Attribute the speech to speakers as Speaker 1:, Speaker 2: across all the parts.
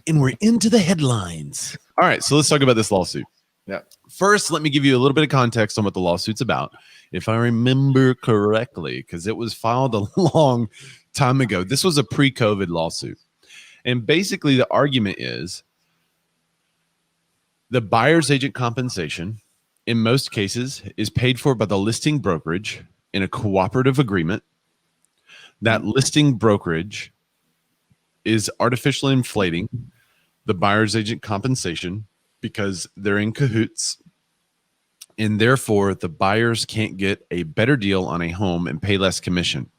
Speaker 1: And we're into the headlines. All right, so let's talk about this lawsuit.
Speaker 2: Yeah.
Speaker 1: First, let me give you a little bit of context on what the lawsuit's about. If I remember correctly, because it was filed a long time ago. This was a pre-COVID lawsuit. And basically the argument is the buyer's agent compensation, in most cases, is paid for by the listing brokerage in a cooperative agreement. That listing brokerage is artificially inflating the buyer's agent compensation because they're in cahoots, and therefore the buyers can't get a better deal on a home and pay less commission.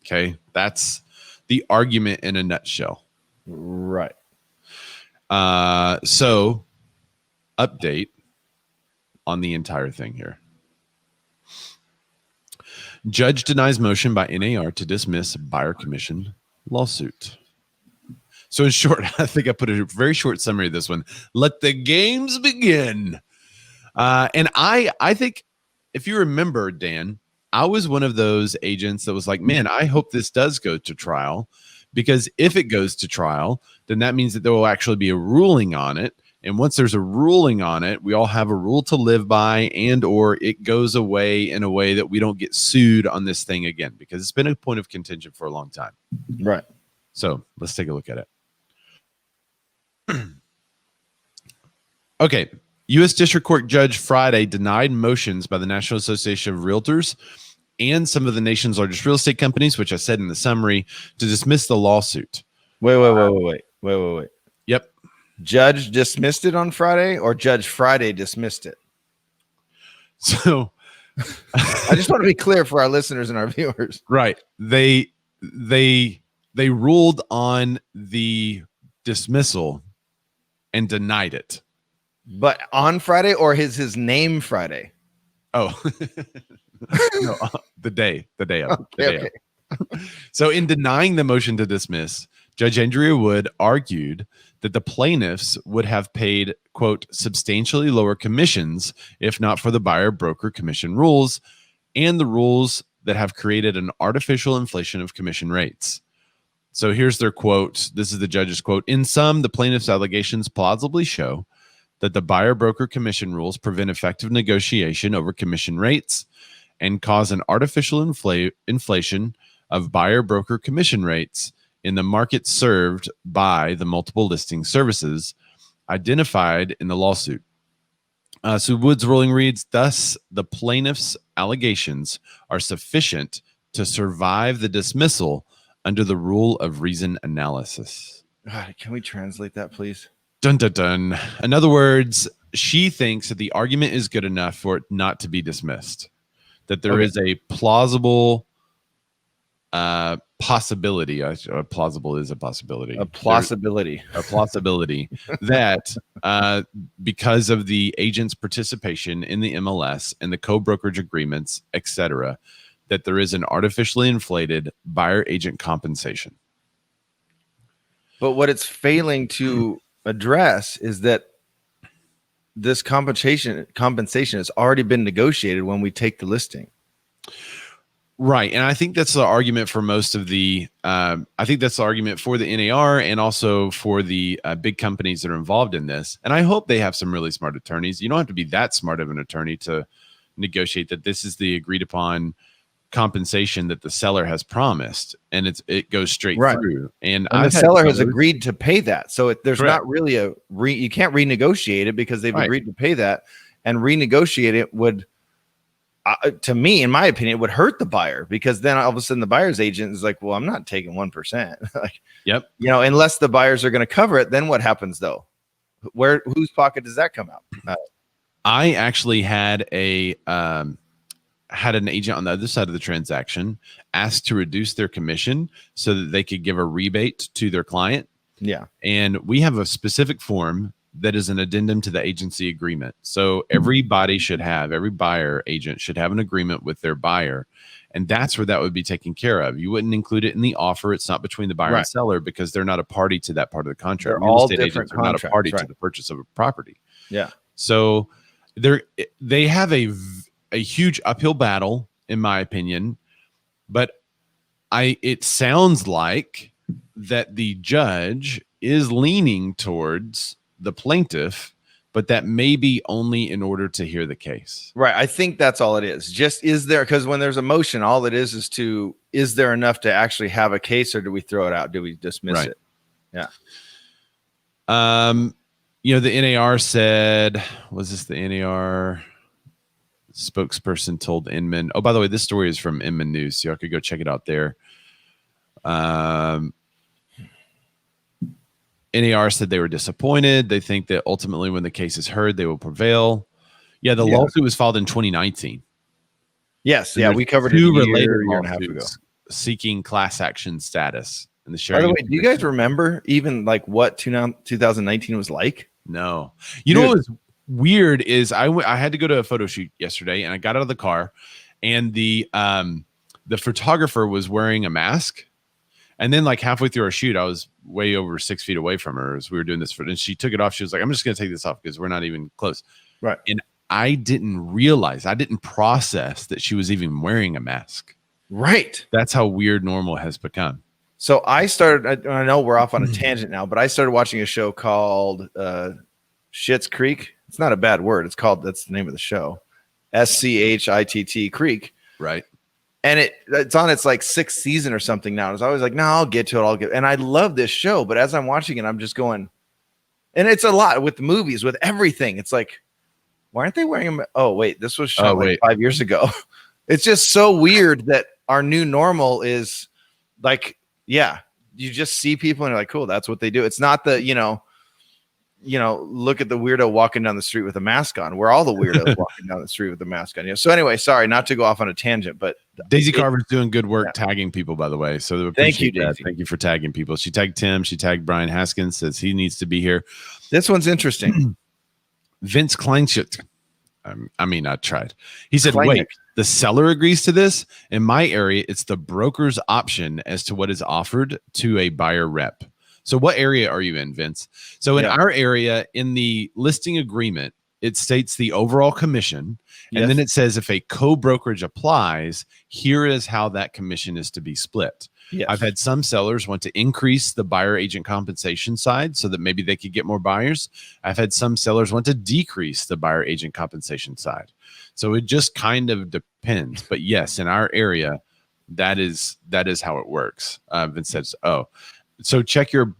Speaker 1: Okay, that's the argument in a nutshell.
Speaker 2: Right.
Speaker 1: So update on the entire thing here. Judge denies motion by NAR to dismiss buyer commission lawsuit. So in short, I think I put a very short summary of this one. Let the games begin. And I think if you remember, Dan, I was one of those agents that was like, man, I hope this does go to trial, because if it goes to trial, then that means that there will actually be a ruling on it. And once there's a ruling on it, we all have a rule to live by, and or it goes away in a way that we don't get sued on this thing again, because it's been a point of contention for a long time.
Speaker 2: Right.
Speaker 1: So let's take a look at it. Okay. U.S. District Court Judge Friday denied motions by the National Association of Realtors and some of the nation's largest real estate companies, which I said in the summary, to dismiss the lawsuit.
Speaker 2: Wait.
Speaker 1: Yep.
Speaker 2: Judge dismissed it on Friday, or Judge Friday dismissed it?
Speaker 1: So
Speaker 2: I just want to be clear for our listeners and our viewers.
Speaker 1: Right. They ruled on the dismissal and denied it.
Speaker 2: But on Friday, or his name Friday?
Speaker 1: Oh, no, the day of.
Speaker 2: Okay.
Speaker 1: So in denying the motion to dismiss, Judge Andrea Wood argued that the plaintiffs would have paid, quote, substantially lower commissions if not for the buyer broker commission rules and the rules that have created an artificial inflation of commission rates. So here's their quote. This is the judge's quote. In sum, the plaintiff's allegations plausibly show that the buyer broker commission rules prevent effective negotiation over commission rates and cause an artificial inflation of buyer broker commission rates in the market served by the multiple listing services identified in the lawsuit. So Wood's ruling reads, thus the plaintiff's allegations are sufficient to survive the dismissal under the rule of reason analysis.
Speaker 2: God, can we translate that, please?
Speaker 1: Dun, dun, dun. In other words, she thinks that the argument is good enough for it not to be dismissed, that there is a plausible possibility. Plausible is a possibility.
Speaker 2: A plausibility
Speaker 1: that because of the agent's participation in the MLS and the co-brokerage agreements, etc., that there is an artificially inflated buyer agent compensation.
Speaker 2: But what it's failing to address is that this compensation has already been negotiated when we take the listing.
Speaker 1: Right. And I think that's the argument for most of the, I think that's the argument for the NAR and also for the big companies that are involved in this. And I hope they have some really smart attorneys. You don't have to be that smart of an attorney to negotiate that this is the agreed upon compensation that the seller has promised, and it goes straight through. And
Speaker 2: the seller has agreed to pay that. So there's
Speaker 1: Correct.
Speaker 2: not really you can't renegotiate it because they've agreed to pay that, and renegotiate it would, to me, in my opinion, it would hurt the buyer, because then all of a sudden the buyer's agent is like, well, I'm not taking 1%. Like,
Speaker 1: yep.
Speaker 2: Unless the buyers are going to cover it, then what happens though? Whose pocket does that come out?
Speaker 1: I actually had an agent on the other side of the transaction asked to reduce their commission so that they could give a rebate to their client.
Speaker 2: Yeah.
Speaker 1: And we have a specific form that is an addendum to the agency agreement. So every buyer agent should have an agreement with their buyer. And that's where that would be taken care of. You wouldn't include it in the offer. It's not between the buyer and seller, because they're not a party to that part of the contract.
Speaker 2: They're all different contracts.
Speaker 1: Are not a party to the purchase of a property.
Speaker 2: Yeah.
Speaker 1: So they have a huge uphill battle, in my opinion, but It sounds like that the judge is leaning towards the plaintiff, but that may be only in order to hear the case.
Speaker 2: Right. I think that's all it is. Just is there, because when there's a motion, all it is there enough to actually have a case, or do we throw it out? Do we dismiss it? Yeah.
Speaker 1: The NAR said, was this the NAR spokesperson told Inman? Oh, by the way, this story is from Inman News, so y'all could go check it out there. NAR said they were disappointed. They think that ultimately when the case is heard, they will prevail. Yeah, the lawsuit was filed in 2019.
Speaker 2: Yes, yeah, we covered it a year and a half ago.
Speaker 1: Seeking class action status. And the
Speaker 2: By the way, do you guys remember even like what 2019 was like?
Speaker 1: No. You know what was weird is I had to go to a photo shoot yesterday, and I got out of the car, and the photographer was wearing a mask. And then like halfway through our shoot, I was way over 6 feet away from her as we were doing this. And she took it off. She was like, I'm just going to take this off because we're not even close.
Speaker 2: Right.
Speaker 1: And I didn't process that she was even wearing a mask.
Speaker 2: Right.
Speaker 1: That's how weird normal has become.
Speaker 2: So I started, I know we're off on a tangent now, but I started watching a show called Schitt's Creek. It's not a bad word. That's the name of the show. SCHITT Creek.
Speaker 1: Right.
Speaker 2: And it's on its like 6th season or something now. It's always like, no, I'll get to it. And I love this show, but as I'm watching it, I'm just going, and it's a lot with the movies, with everything. It's like, why aren't they wearing them? Oh, wait, this was shot 5 years ago. It's just so weird that our new normal is like, yeah, you just see people and you're like, cool, that's what they do. It's not the, look at the weirdo walking down the street with a mask on. We're all the weirdos walking down the street with a mask on. So anyway, sorry, not to go off on a tangent, but
Speaker 1: Daisy Carver's doing good work tagging people, by the way. So
Speaker 2: thank you, Daisy.
Speaker 1: Thank you for tagging people. She tagged Tim. She tagged Brian Haskins, says he needs to be here.
Speaker 2: This one's interesting.
Speaker 1: Vince Kleinschmidt. I tried. He said, wait, the seller agrees to this? In my area, it's the broker's option as to what is offered to a buyer rep. So what area are you in, Vince? So in our area, in the listing agreement, it states the overall commission. And then it says if a co-brokerage applies, here is how that commission is to be split. Yes. I've had some sellers want to increase the buyer agent compensation side so that maybe they could get more buyers. I've had some sellers want to decrease the buyer agent compensation side. So it just kind of depends. But yes, in our area, that is how it works. Vince says, so check your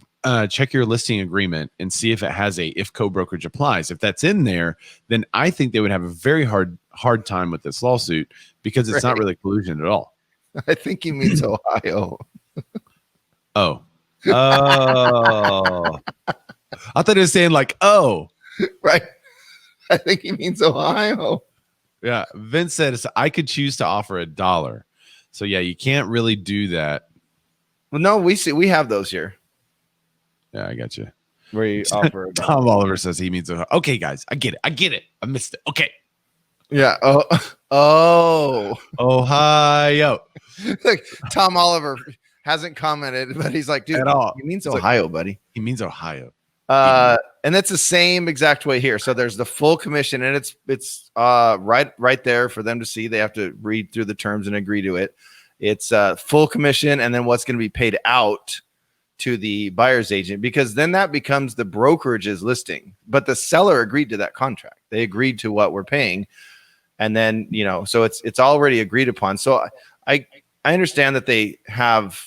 Speaker 1: listing agreement and see if it has if co-brokerage applies. If that's in there, then I think they would have a very hard time with this lawsuit because it's not really collusion at all.
Speaker 2: I think he means Ohio.
Speaker 1: Oh. I thought he was saying like, oh.
Speaker 2: Right. I think he means Ohio.
Speaker 1: Yeah. Vince said I could choose to offer $1. So yeah, you can't really do that.
Speaker 2: Well, no, we have those here.
Speaker 1: Yeah, I got you.
Speaker 2: Where you offer
Speaker 1: Tom Oliver says he means Ohio. Okay, guys, I get it. I missed it. Okay.
Speaker 2: Yeah. Oh,
Speaker 1: Ohio.
Speaker 2: Like Tom Oliver hasn't commented, but he's like, dude, he means Ohio, buddy.
Speaker 1: He means Ohio.
Speaker 2: And that's the same exact way here. So there's the full commission, and it's right there for them to see. They have to read through the terms and agree to it. It's full commission, and then what's going to be paid out to the buyer's agent, because then that becomes the brokerage's listing. But the seller agreed to that contract. They agreed to what we're paying. And then, so it's already agreed upon. So I understand that they have,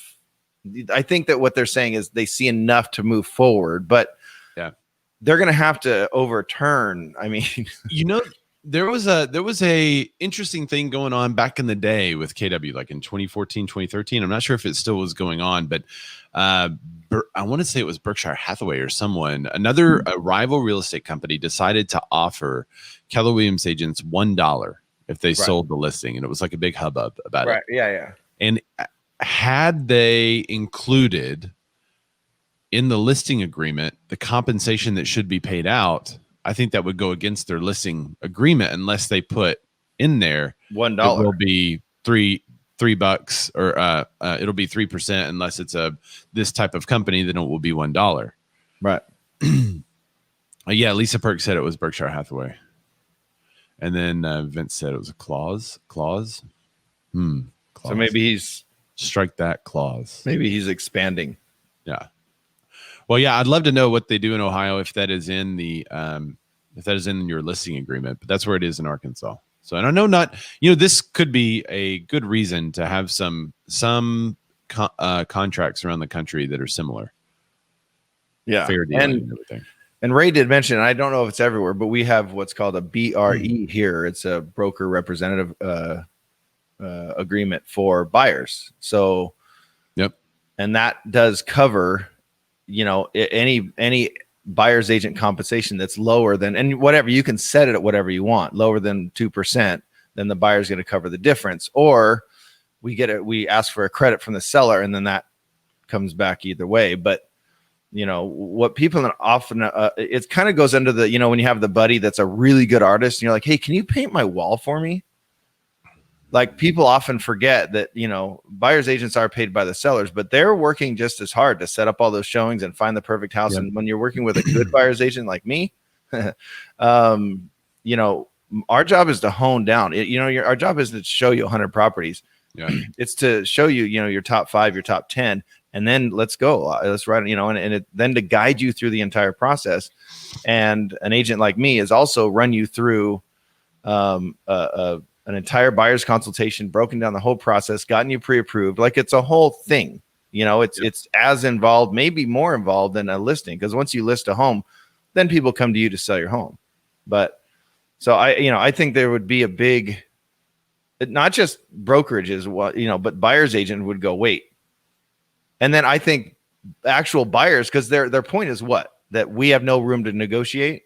Speaker 2: I think that what they're saying is they see enough to move forward, but they're going to have to overturn. I mean,
Speaker 1: there was a interesting thing going on back in the day with KW, like in 2014, 2013. I'm not sure if it still was going on, but I want to say it was Berkshire Hathaway or someone, a rival real estate company decided to offer Keller Williams agents $1 if they sold the listing. And it was like a big hubbub about it.
Speaker 2: Yeah.
Speaker 1: And had they included in the listing agreement the compensation that should be paid out, I think that would go against their listing agreement unless they put in there
Speaker 2: $1.
Speaker 1: It will be $3 or it'll be 3% unless it's this type of company, then it will be $1.
Speaker 2: Right.
Speaker 1: Yeah, Lisa Perk said it was Berkshire Hathaway. And then Vince said it was a clause.
Speaker 2: So maybe he's
Speaker 1: Strike that clause.
Speaker 2: Maybe he's expanding.
Speaker 1: Yeah. Well, yeah, I'd love to know what they do in Ohio if that is in the if that is in your listing agreement, but that's where it is in Arkansas. So, and I know not, this could be a good reason to have some contracts around the country that are similar.
Speaker 2: Yeah,
Speaker 1: fair dealing and everything.
Speaker 2: And Ray did mention, I don't know if it's everywhere, but we have what's called a BRE here. It's a broker representative agreement for buyers. So,
Speaker 1: yep,
Speaker 2: and that does cover, any buyer's agent compensation that's lower than, and whatever, you can set it at whatever you want, lower than 2%, then the buyer's going to cover the difference. Or we ask for a credit from the seller, and then that comes back either way. But what people often, it kind of goes under the, when you have the buddy that's a really good artist and you're like, hey, can you paint my wall for me? Like, people often forget that, buyer's agents are paid by the sellers, but they're working just as hard to set up all those showings and find the perfect house. Yep. And when you're working with a good buyer's agent like me, our job is to hone down. Our job isn't to show you 100 properties. Yeah. It's to show you, your top 5, your top 10, and then let's go. Let's write, then to guide you through the entire process. And an agent like me is also run you through an entire buyer's consultation, broken down the whole process, gotten you pre-approved. Like, it's a whole thing. It's as involved, maybe more involved than a listing, because once you list a home, then people come to you to sell your home. But so I think there would be a big, not just brokerages, but buyer's agent would go, wait. And then I think actual buyers, because their point is what? That we have no room to negotiate.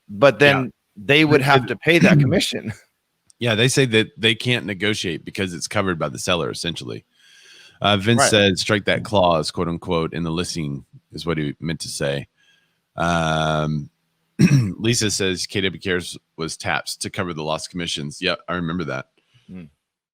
Speaker 2: But then they would have to pay that commission.
Speaker 1: Yeah, they say that they can't negotiate because it's covered by the seller, essentially. Vince said, strike that clause, quote unquote, in the listing is what he meant to say. Lisa says KW Cares was tapped to cover the lost commissions. Yeah, I remember that.